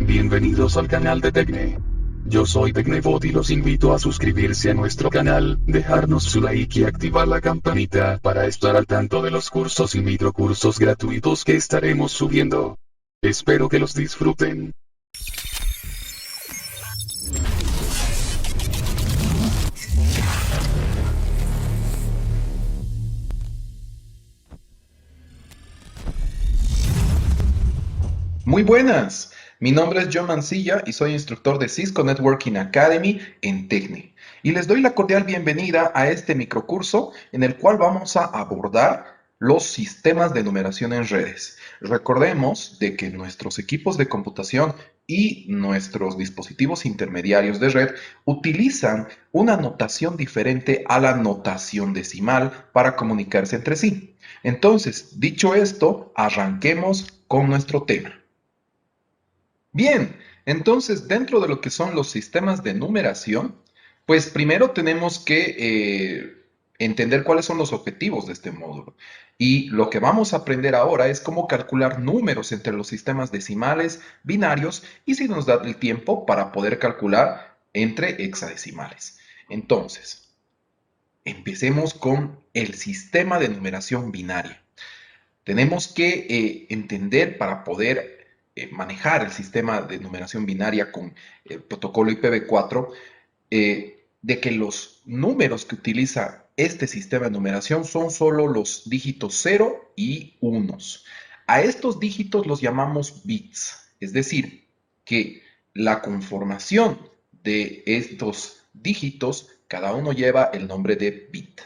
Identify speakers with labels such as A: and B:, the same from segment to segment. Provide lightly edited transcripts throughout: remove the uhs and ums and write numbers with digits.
A: Bienvenidos al canal de Tecne. Yo soy Tecnebot y los invito a suscribirse a nuestro canal, dejarnos su like y activar la campanita para estar al tanto de los cursos y microcursos gratuitos que estaremos subiendo. Espero que los disfruten.
B: Muy buenas, mi nombre es John Mancilla y soy instructor de Cisco Networking Academy en Tecne. Y les doy la cordial bienvenida a este microcurso en el cual vamos a abordar los sistemas de numeración en redes. Recordemos de que nuestros equipos de computación y nuestros dispositivos intermediarios de red utilizan una notación diferente a la notación decimal para comunicarse entre sí. Entonces, dicho esto, arranquemos con nuestro tema. Bien, entonces dentro de lo que son los sistemas de numeración, pues primero tenemos que entender cuáles son los objetivos de este módulo. Y lo que vamos a aprender ahora es cómo calcular números entre los sistemas decimales, binarios y si nos da el tiempo para poder calcular entre hexadecimales. Entonces, empecemos con el sistema de numeración binaria. Tenemos que entender para poder manejar el sistema de numeración binaria con el protocolo IPv4, de que los números que utiliza este sistema de numeración son solo los dígitos 0 y 1. A estos dígitos los llamamos bits, es decir, que la conformación de estos dígitos, cada uno lleva el nombre de bit.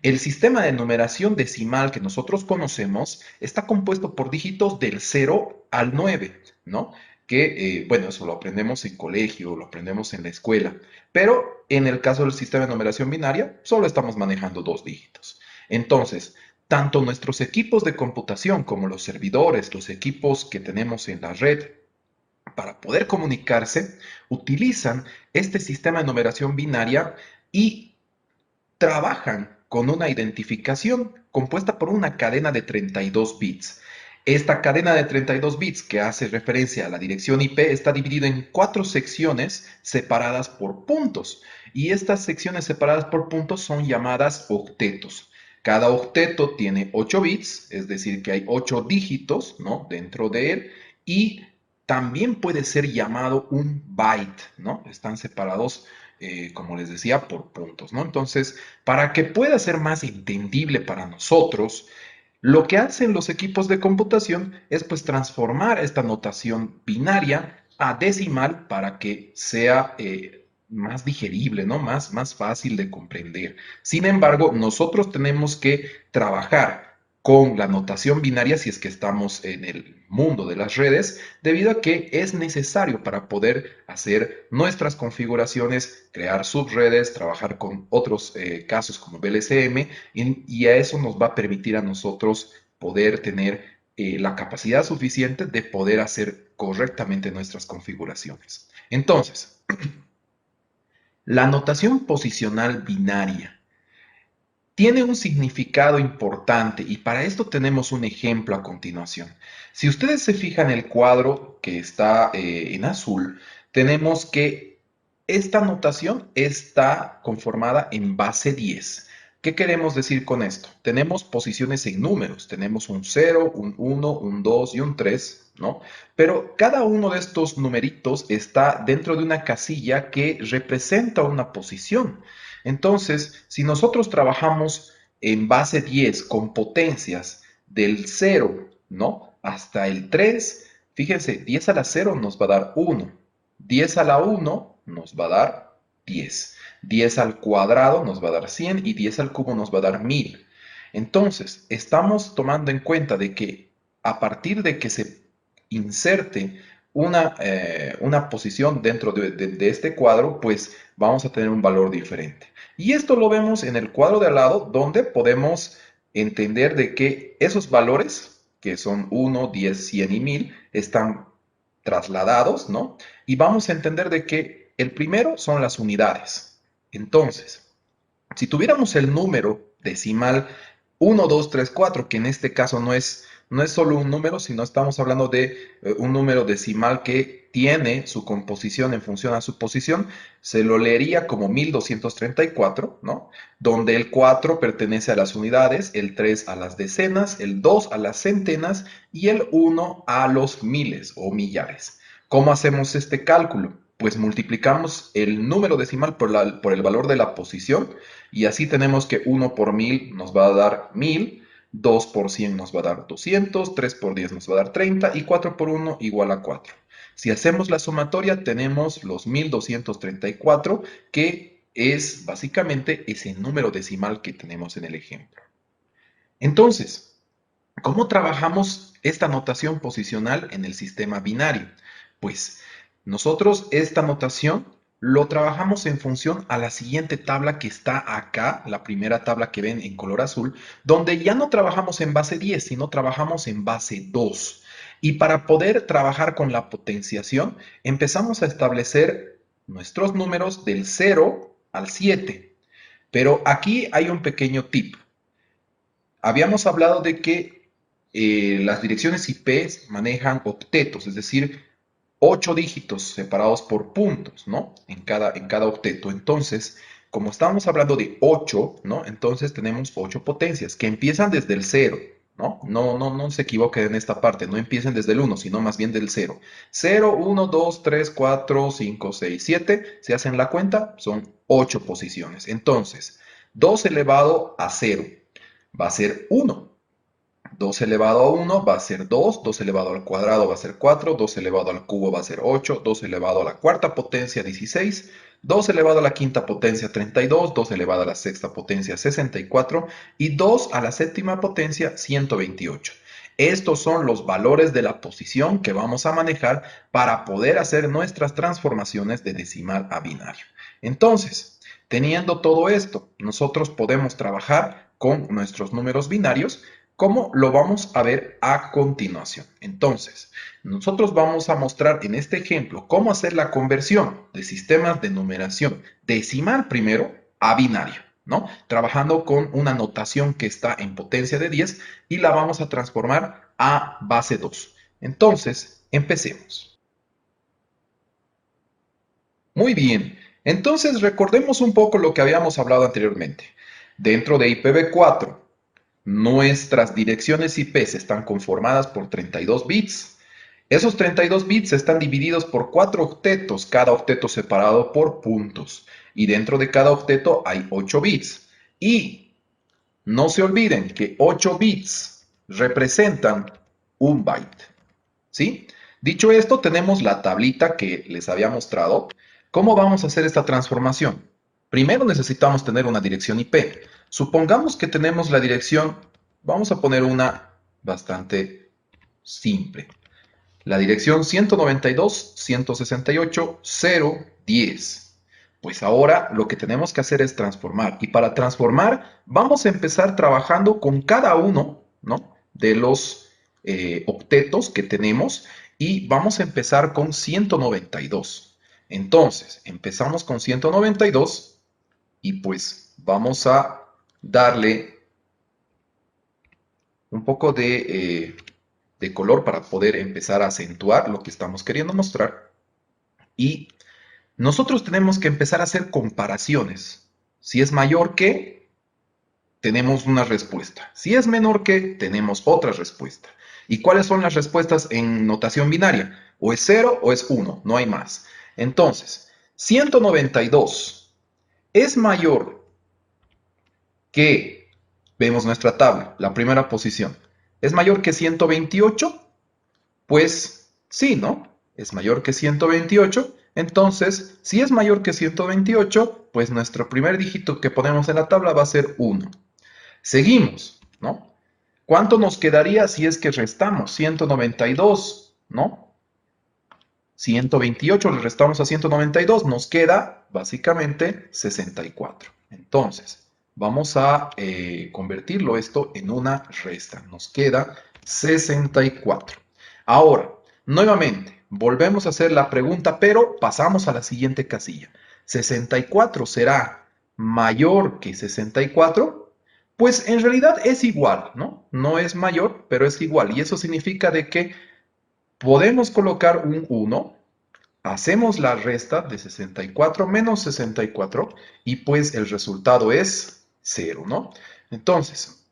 B: El sistema de numeración decimal que nosotros conocemos está compuesto por dígitos del 0 al 9, ¿no? Que, bueno, eso lo aprendemos en colegio, lo aprendemos en la escuela, pero en el caso del sistema de numeración binaria, solo estamos manejando dos dígitos. Entonces, tanto nuestros equipos de computación como los servidores, los equipos que tenemos en la red, para poder comunicarse, utilizan este sistema de numeración binaria y trabajan con una identificación compuesta por una cadena de 32 bits. Esta cadena de 32 bits que hace referencia a la dirección IP está dividida en 4 secciones separadas por puntos. Y estas secciones separadas por puntos son llamadas octetos. Cada octeto tiene 8 bits, es decir, que hay 8 dígitos, ¿no?, dentro de él. Y también puede ser llamado un byte, ¿no? Están separados, como les decía, por puntos, ¿no? Entonces, para que pueda ser más entendible para nosotros, lo que hacen los equipos de computación es pues transformar esta notación binaria a decimal para que sea más digerible, ¿no? Más fácil de comprender. Sin embargo, nosotros tenemos que trabajar con la notación binaria si es que estamos en el mundo de las redes, debido a que es necesario para poder hacer nuestras configuraciones, crear subredes, trabajar con otros casos como VLCM, y a eso nos va a permitir a nosotros poder tener la capacidad suficiente de poder hacer correctamente nuestras configuraciones. Entonces, la notación posicional binaria tiene un significado importante y para esto tenemos un ejemplo a continuación. Si ustedes se fijan en el cuadro que está en azul, tenemos que esta notación está conformada en base 10. ¿Qué queremos decir con esto? Tenemos posiciones en números, tenemos un 0, un 1, un 2 y un 3, ¿no? Pero cada uno de estos numeritos está dentro de una casilla que representa una posición. Entonces, si nosotros trabajamos en base 10 con potencias del 0, ¿no?, hasta el 3, fíjense, 10 a la 0 nos va a dar 1, 10 a la 1 nos va a dar 10, 10 al cuadrado nos va a dar 100 y 10 al cubo nos va a dar 1000. Entonces, estamos tomando en cuenta de que a partir de que se inserte una posición dentro de este cuadro, pues vamos a tener un valor diferente. Y esto lo vemos en el cuadro de al lado, donde podemos entender de que esos valores, que son 1, 10, 100 y 1000, están trasladados, ¿no? Y vamos a entender de que el primero son las unidades. Entonces, si tuviéramos el número decimal 1, 2, 3, 4, que en este caso no es solo un número, sino estamos hablando de un número decimal que tiene su composición en función a su posición, se lo leería como 1234, ¿no? Donde el 4 pertenece a las unidades, el 3 a las decenas, el 2 a las centenas y el 1 a los miles o millares. ¿Cómo hacemos este cálculo? Pues multiplicamos el número decimal por el valor de la posición y así tenemos que 1 por 1000 nos va a dar 1000, 2 por 100 nos va a dar 200, 3 por 10 nos va a dar 30 y 4 por 1 igual a 4. Si hacemos la sumatoria tenemos los 1234 que es básicamente ese número decimal que tenemos en el ejemplo. Entonces, ¿cómo trabajamos esta notación posicional en el sistema binario? Pues nosotros esta notación lo trabajamos en función a la siguiente tabla que está acá, la primera tabla que ven en color azul, donde ya no trabajamos en base 10, sino trabajamos en base 2. Y para poder trabajar con la potenciación, empezamos a establecer nuestros números del 0 al 7. Pero aquí hay un pequeño tip. Habíamos hablado de que las direcciones IP manejan octetos, es decir, 8 dígitos separados por puntos, ¿no? En cada octeto. Entonces, como estábamos hablando de 8, ¿no? Entonces tenemos 8 potencias que empiezan desde el 0, ¿no? No se equivoquen en esta parte, no empiecen desde el 1, sino más bien del 0. 0, 1, 2, 3, 4, 5, 6, 7. Si hacen la cuenta, son 8 posiciones. Entonces, 2 elevado a 0 va a ser 1. 2 elevado a 1 va a ser 2, 2 elevado al cuadrado va a ser 4, 2 elevado al cubo va a ser 8, 2 elevado a la cuarta potencia 16, 2 elevado a la quinta potencia 32, 2 elevado a la sexta potencia 64 y 2 a la séptima potencia 128. Estos son los valores de la posición que vamos a manejar para poder hacer nuestras transformaciones de decimal a binario. Entonces, teniendo todo esto, nosotros podemos trabajar con nuestros números binarios, como lo vamos a ver a continuación. Entonces, nosotros vamos a mostrar en este ejemplo cómo hacer la conversión de sistemas de numeración decimal primero a binario, ¿no? Trabajando con una notación que está en potencia de 10 y la vamos a transformar a base 2. Entonces, empecemos. Muy bien, entonces recordemos un poco lo que habíamos hablado anteriormente. Dentro de IPv4, nuestras direcciones IP están conformadas por 32 bits. Esos 32 bits están divididos por 4 octetos, cada octeto separado por puntos. Y dentro de cada octeto hay 8 bits. Y no se olviden que 8 bits representan un byte. ¿Sí? Dicho esto, tenemos la tablita que les había mostrado. ¿Cómo vamos a hacer esta transformación? Primero necesitamos tener una dirección IP. Supongamos que tenemos la dirección, vamos a poner una bastante simple. La dirección 192.168.0.10. Pues ahora lo que tenemos que hacer es transformar. Y para transformar, vamos a empezar trabajando con cada uno, ¿no?, de los octetos que tenemos y vamos a empezar con 192. Entonces, empezamos con 192 y pues vamos a darle un poco de color para poder empezar a acentuar lo que estamos queriendo mostrar. Y nosotros tenemos que empezar a hacer comparaciones. Si es mayor que, tenemos una respuesta. Si es menor que, tenemos otra respuesta. ¿Y cuáles son las respuestas en notación binaria? O es 0 o es 1, no hay más. Entonces, 192 es mayor que, vemos nuestra tabla, la primera posición, ¿es mayor que 128? Pues sí, ¿no? Es mayor que 128. Entonces, si es mayor que 128, pues nuestro primer dígito que ponemos en la tabla va a ser 1. Seguimos, ¿no? ¿Cuánto nos quedaría si es que restamos 192, ¿no? 128 le restamos a 192, nos queda básicamente 64. Entonces, vamos a convertirlo esto en una resta. Nos queda 64. Ahora, nuevamente, volvemos a hacer la pregunta, pero pasamos a la siguiente casilla. ¿64 será mayor que 64? Pues en realidad es igual, ¿no? No es mayor, pero es igual. Y eso significa de que podemos colocar un 1 Hacemos la resta de 64 menos 64 y pues el resultado es 0, ¿no? Entonces,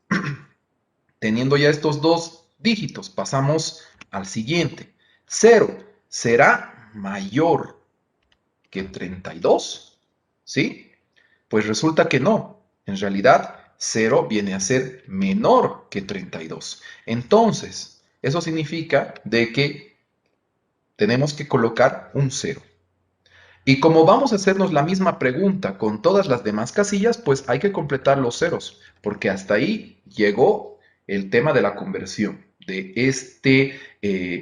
B: teniendo ya estos dos dígitos, pasamos al siguiente. 0 será mayor que 32, ¿sí? Pues resulta que no. En realidad, 0 viene a ser menor que 32. Entonces, eso significa de que tenemos que colocar un 0. Y como vamos a hacernos la misma pregunta con todas las demás casillas, pues hay que completar los ceros, porque hasta ahí llegó el tema de la conversión de este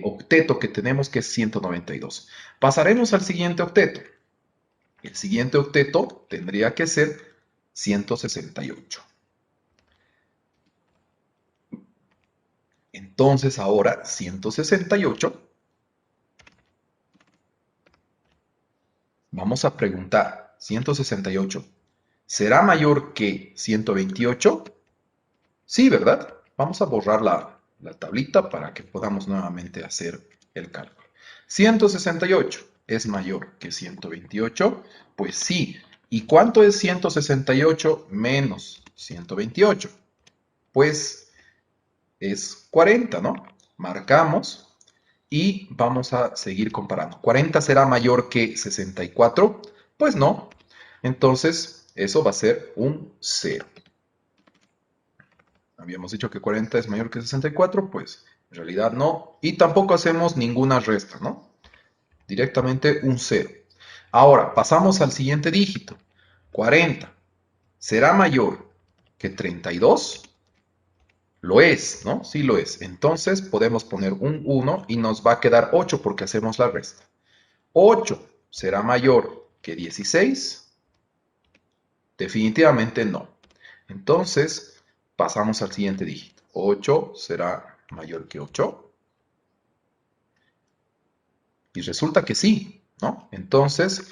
B: octeto que tenemos, que es 192. Pasaremos al siguiente octeto. El siguiente octeto tendría que ser 168. Entonces ahora 168, vamos a preguntar, 168, ¿será mayor que 128? Sí, ¿verdad? Vamos a borrar la tablita para que podamos nuevamente hacer el cálculo. 168 es mayor que 128, pues sí. ¿Y cuánto es 168 menos 128? Pues es 40, ¿no? Marcamos y vamos a seguir comparando. ¿40 será mayor que 64? Pues no. Entonces, eso va a ser un 0. Habíamos dicho que 40 es mayor que 64, pues en realidad no. Y tampoco hacemos ninguna resta, ¿no? Directamente un 0. Ahora, pasamos al siguiente dígito. 40. ¿Será mayor que 32? Lo es, ¿no? Sí lo es. Entonces podemos poner un 1 y nos va a quedar 8 porque hacemos la resta. 8 será mayor que 16. Definitivamente no. Entonces pasamos al siguiente dígito. 8 será mayor que 8. Y resulta que sí, ¿no? Entonces,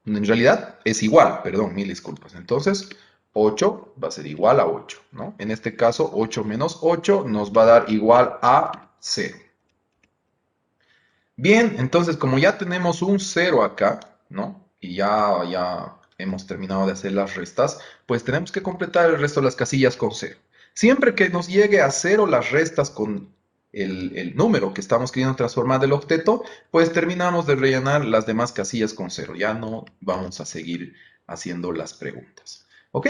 B: en realidad es igual, perdón, mil disculpas. Entonces, 8 va a ser igual a 8, ¿no? En este caso, 8 menos 8 nos va a dar igual a 0. Bien, entonces como ya tenemos un 0 acá, ¿no? Y ya hemos terminado de hacer las restas, pues tenemos que completar el resto de las casillas con 0. Siempre que nos llegue a 0 las restas con el número que estamos queriendo transformar del octeto, pues terminamos de rellenar las demás casillas con 0. Ya no vamos a seguir haciendo las preguntas. ¿Ok?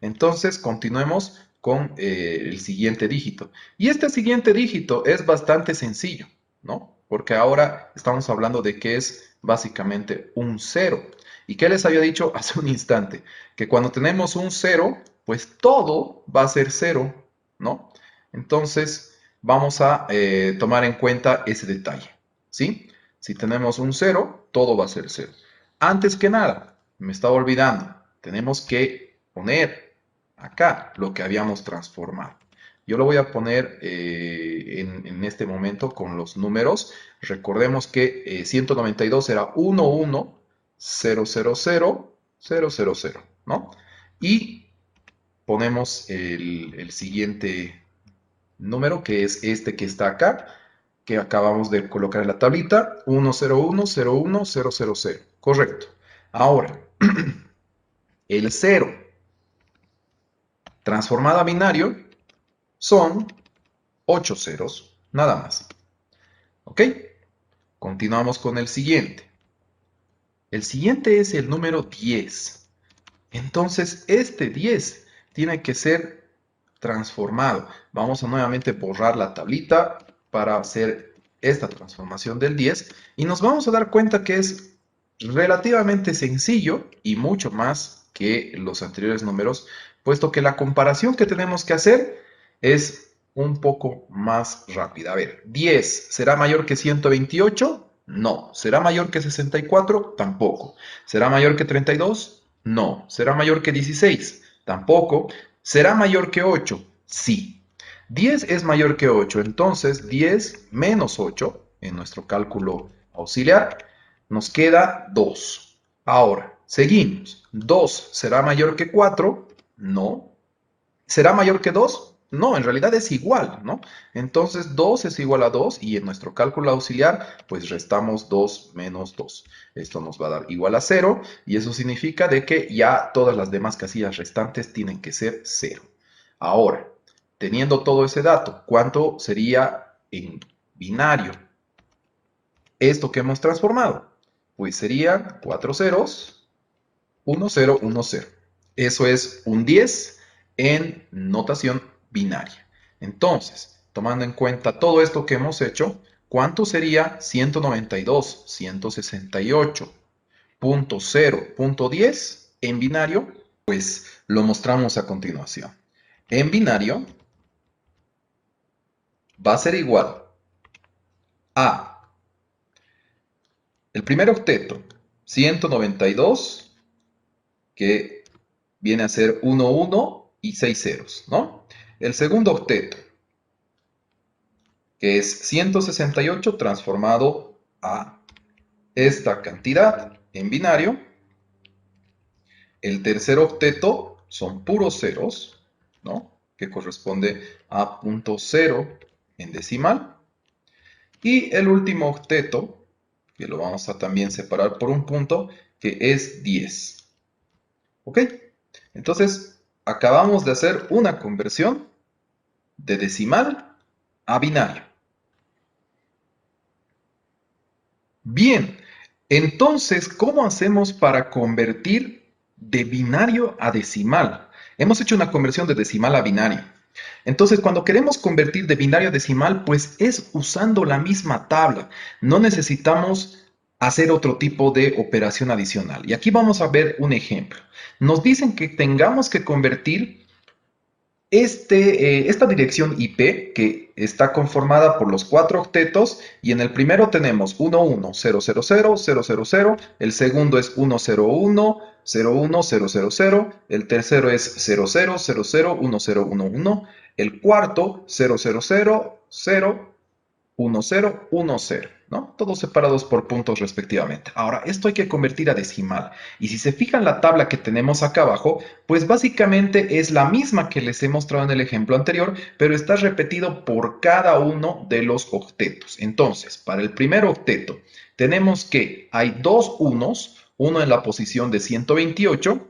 B: Entonces continuemos con el siguiente dígito. Y este siguiente dígito es bastante sencillo, ¿no? Porque ahora estamos hablando de que es básicamente un 0. ¿Y qué les había dicho hace un instante? Que cuando tenemos un 0, pues todo va a ser 0, ¿no? Entonces, vamos a tomar en cuenta ese detalle, ¿sí? Si tenemos un 0, todo va a ser 0. Antes que nada, me estaba olvidando, tenemos que poner acá lo que habíamos transformado. Yo lo voy a poner en este momento con los números. Recordemos que 192 era 11000000, ¿no? Y ponemos el siguiente número, que es este que está acá, que acabamos de colocar en la tablita, 101011000. Correcto. Ahora, el 0 transformado a binario son 8 ceros, nada más. ¿Ok? Continuamos con el siguiente. El siguiente es el número 10. Entonces, este 10 tiene que ser transformado. Vamos a nuevamente borrar la tablita para hacer esta transformación del 10 y nos vamos a dar cuenta que es relativamente sencillo y mucho más que los anteriores números, puesto que la comparación que tenemos que hacer es un poco más rápida. A ver, 10 ¿será mayor que 128? No. ¿Será mayor que 64? Tampoco. ¿Será mayor que 32? No. ¿Será mayor que 16? Tampoco. ¿Será mayor que 8? Sí. 10 es mayor que 8, entonces 10 menos 8, en nuestro cálculo auxiliar, nos queda 2. Ahora, seguimos. 2 será mayor que 4? No. ¿Será mayor que 2? No, en realidad es igual, ¿no? Entonces 2 es igual a 2 y en nuestro cálculo auxiliar pues restamos 2 menos 2. Esto nos va a dar igual a 0 y eso significa de que ya todas las demás casillas restantes tienen que ser 0. Ahora, teniendo todo ese dato, ¿cuánto sería en binario esto que hemos transformado? Pues serían 4 ceros, 1, 0, 1, 0. Eso es un 10 en notación binaria. Entonces, tomando en cuenta todo esto que hemos hecho, ¿cuánto sería 192, 168.0.10 en binario? Pues lo mostramos a continuación. En binario va a ser igual a el primer octeto, 192, que viene a ser 1, 1 y 6 ceros, ¿no? El segundo octeto, que es 168 transformado a esta cantidad en binario. El tercer octeto son puros ceros, ¿no? Que corresponde a punto cero en decimal. Y el último octeto, que lo vamos a también separar por un punto, que es 10. ¿Ok? Entonces, acabamos de hacer una conversión de decimal a binario. Bien, entonces, ¿cómo hacemos para convertir de binario a decimal? Hemos hecho una conversión de decimal a binario. Entonces, cuando queremos convertir de binario a decimal, pues es usando la misma tabla. No necesitamos hacer otro tipo de operación adicional. Y aquí vamos a ver un ejemplo. Nos dicen que tengamos que convertir esta dirección IP, que está conformada por los 4 octetos, y en el primero tenemos 11000000, el segundo es 101010000, el tercero es 00001011, el cuarto 00001010, ¿no? Todos separados por puntos respectivamente. Ahora, esto hay que convertir a decimal. Y si se fijan la tabla que tenemos acá abajo, pues básicamente es la misma que les he mostrado en el ejemplo anterior, pero está repetido por cada uno de los octetos. Entonces, para el primer octeto, tenemos que hay dos unos, uno en la posición de 128,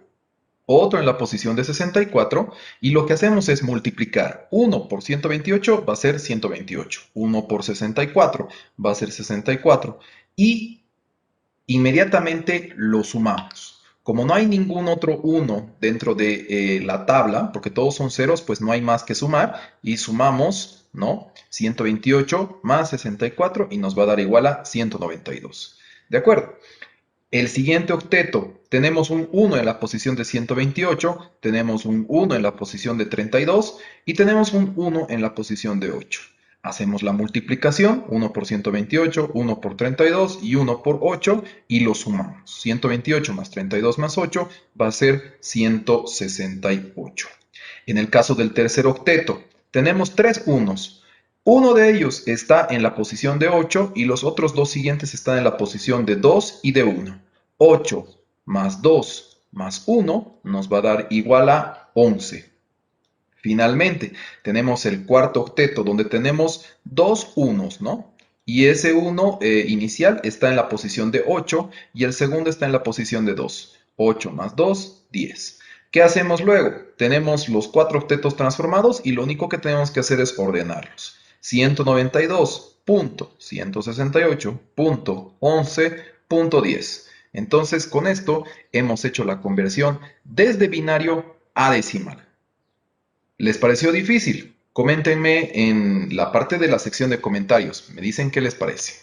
B: otro en la posición de 64, y lo que hacemos es multiplicar 1 por 128 va a ser 128, 1 por 64 va a ser 64, y inmediatamente lo sumamos. Como no hay ningún otro 1 dentro de la tabla, porque todos son ceros, pues no hay más que sumar, y sumamos, ¿no? 128 más 64 y nos va a dar igual a 192. ¿De acuerdo? El siguiente octeto, tenemos un 1 en la posición de 128, tenemos un 1 en la posición de 32 y tenemos un 1 en la posición de 8. Hacemos la multiplicación, 1 por 128, 1 por 32 y 1 por 8, y lo sumamos. 128 más 32 más 8 va a ser 168. En el caso del tercer octeto, tenemos tres unos. Uno de ellos está en la posición de 8 y los otros dos siguientes están en la posición de 2 y de 1. 8 más 2 más 1 nos va a dar igual a 11. Finalmente, tenemos el cuarto octeto donde tenemos dos unos, ¿no? Y ese 1 inicial está en la posición de 8 y el segundo está en la posición de 2. 8 más 2, 10. ¿Qué hacemos luego? Tenemos los cuatro octetos transformados y lo único que tenemos que hacer es ordenarlos. 192.168.11.10. Entonces, con esto hemos hecho la conversión desde binario a decimal. ¿Les pareció difícil? Coméntenme en la parte de la sección de comentarios. Me dicen qué les parece.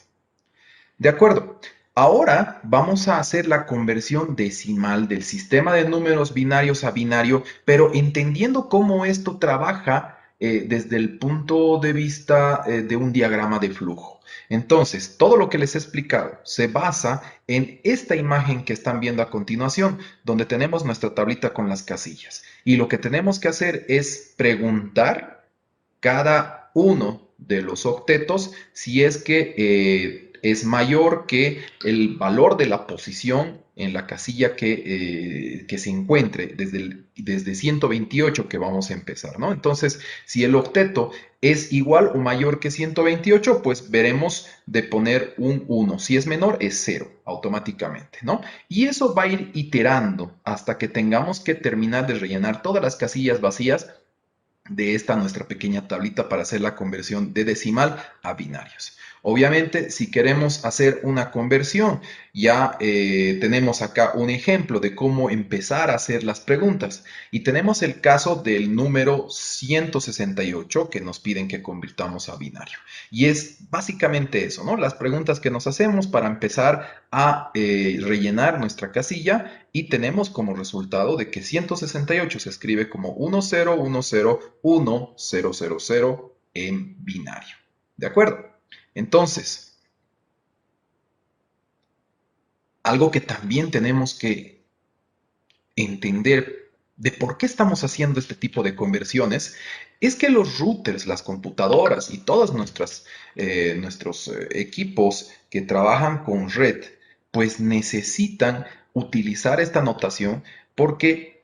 B: De acuerdo. Ahora vamos a hacer la conversión decimal del sistema de números binarios a binario, pero entendiendo cómo esto trabaja desde el punto de vista de un diagrama de flujo. Entonces, todo lo que les he explicado se basa en esta imagen que están viendo a continuación, donde tenemos nuestra tablita con las casillas. Y lo que tenemos que hacer es preguntar cada uno de los octetos si es que es mayor que el valor de la posición en la casilla que se encuentre desde 128 que vamos a empezar, ¿no? Entonces, si el octeto es igual o mayor que 128, pues veremos de poner un 1. Si es menor, es 0 automáticamente, ¿no? Y eso va a ir iterando hasta que tengamos que terminar de rellenar todas las casillas vacías de esta nuestra pequeña tablita para hacer la conversión de decimal a binarios. Obviamente, si queremos hacer una conversión, ya tenemos acá un ejemplo de cómo empezar a hacer las preguntas. Y tenemos el caso del número 168 que nos piden que convirtamos a binario. Y es básicamente eso, ¿no? Las preguntas que nos hacemos para empezar a rellenar nuestra casilla y tenemos como resultado de que 168 se escribe como 10101000 en binario. ¿De acuerdo? Entonces, algo que también tenemos que entender de por qué estamos haciendo este tipo de conversiones es que los routers, las computadoras y todos nuestros equipos que trabajan con red, pues necesitan utilizar esta notación porque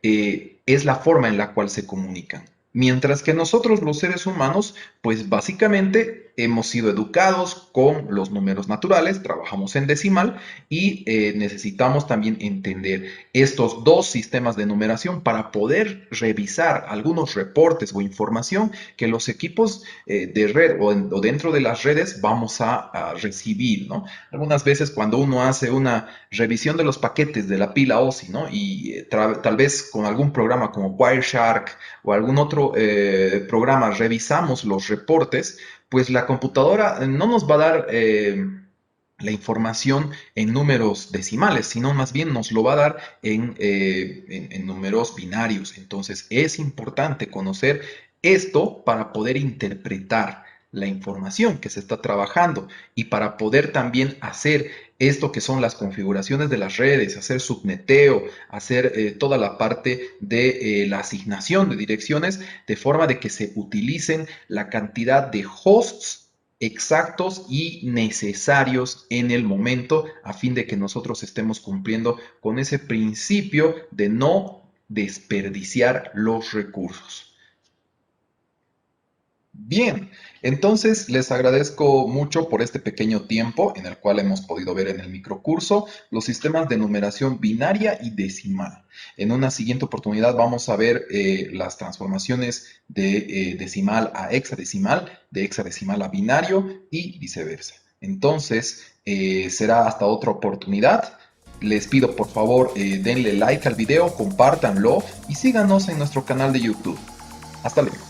B: es la forma en la cual se comunican. Mientras que nosotros los seres humanos, pues básicamente hemos sido educados con los números naturales, trabajamos en decimal y necesitamos también entender estos dos sistemas de numeración para poder revisar algunos reportes o información que los equipos de red o dentro de las redes vamos a recibir, ¿no? Algunas veces cuando uno hace una revisión de los paquetes de la pila OSI, ¿no? Y tal vez con algún programa como Wireshark o algún otro programa revisamos los reportes, pues la computadora no nos va a dar la información en números decimales, sino más bien nos lo va a dar en números binarios. Entonces es importante conocer esto para poder interpretar la información que se está trabajando y para poder también hacer esto que son las configuraciones de las redes, hacer subneteo, hacer toda la parte de la asignación de direcciones de forma de que se utilicen la cantidad de hosts exactos y necesarios en el momento a fin de que nosotros estemos cumpliendo con ese principio de no desperdiciar los recursos. Bien, entonces les agradezco mucho por este pequeño tiempo en el cual hemos podido ver en el microcurso los sistemas de numeración binaria y decimal. En una siguiente oportunidad vamos a ver las transformaciones de decimal a hexadecimal, de hexadecimal a binario y viceversa. Entonces, será hasta otra oportunidad. Les pido por favor denle like al video, compártanlo y síganos en nuestro canal de YouTube. Hasta luego.